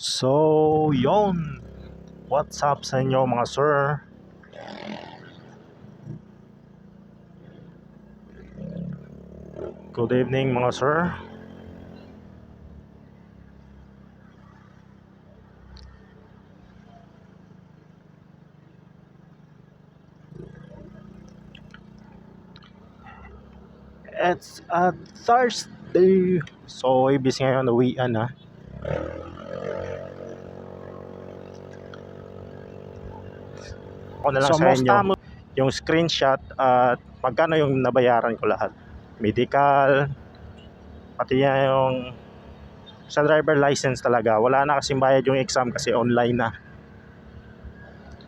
So, yon. What's up sa inyo mga sir? Good evening mga sir. It's a Thursday. So, ibig ngayon uwian na. Ako na lang sa inyo yung screenshot at magkano yung nabayaran ko lahat. Medical, pati yung sa driver license talaga. Wala na kasing bayad yung exam kasi online na.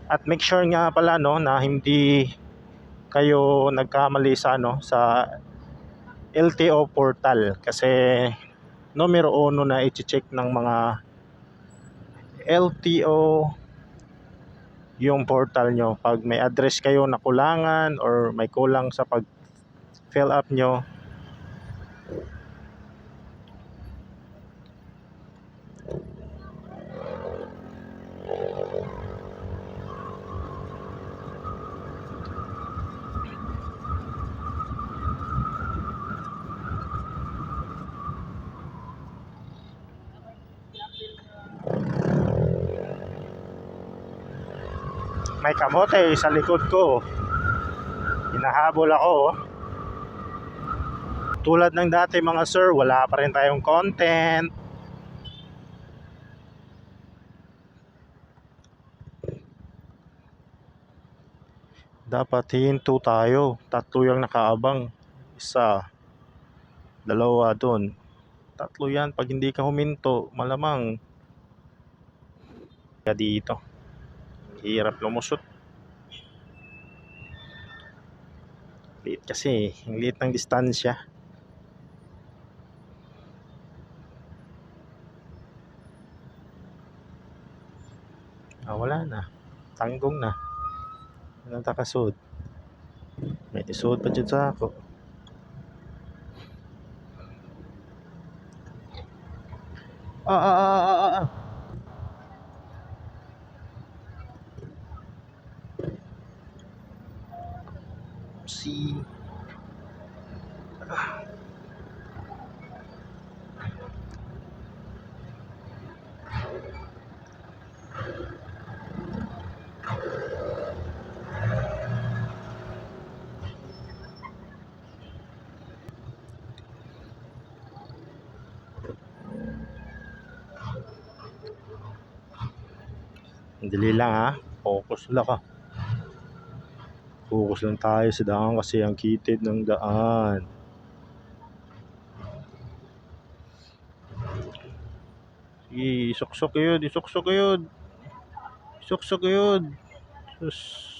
At make sure nga pala no na hindi kayo nagkamali sa sa LTO portal kasi numero 1 na i-check ng mga LTO yung portal nyo pag may address kayo na kulangan or may kulang sa pag fill up nyo. May kamote sa likod ko, hinahabol ako. Tulad ng dati mga sir, wala pa rin tayong content. Dapat hinto tayo. 3 yung nakaabang. 1, 2 dun. 3 yan. Pag hindi ka huminto, malamang ka dito. Hirap lumusot. Liit kasi. Ang liit ng distansya. Wala na. Tanggong na. Anong takasod? May tisod pa dyan sa ako. Si Dili lang ha. Focus lang ka. Focus lang tayo sa daan kasi ang kitid ng daan. Isuksok yun. Isuksok yun. Isuksok yun. Sus.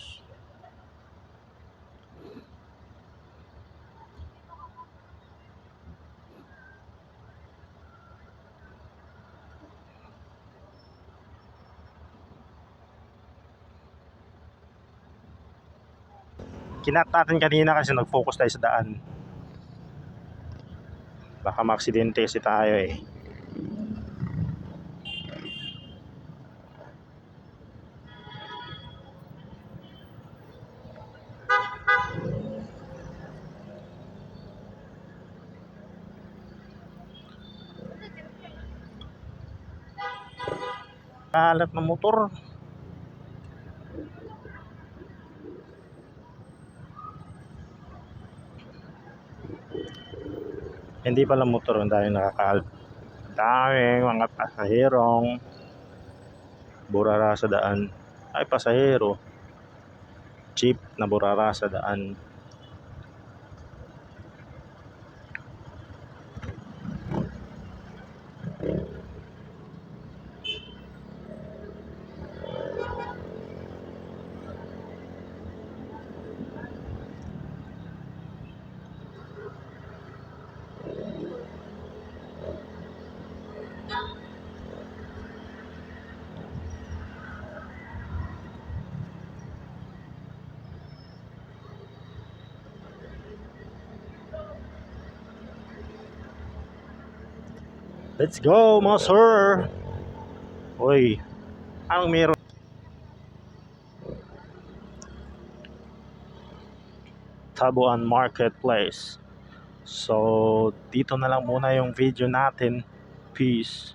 Kinat natin kanina kasi nag-focus tayo sa daan. Baka maaksidente kasi tayo eh. Kalat ng motor. Hindi pala motor, ang daming nakakalat. Daming mga pasaherong burara sa daan. Ay, pasahero. Jeep na burara sa daan. Let's go, mga sir! Uy, anong meron? Tabuan Marketplace. So, dito na lang muna yung video natin. Peace.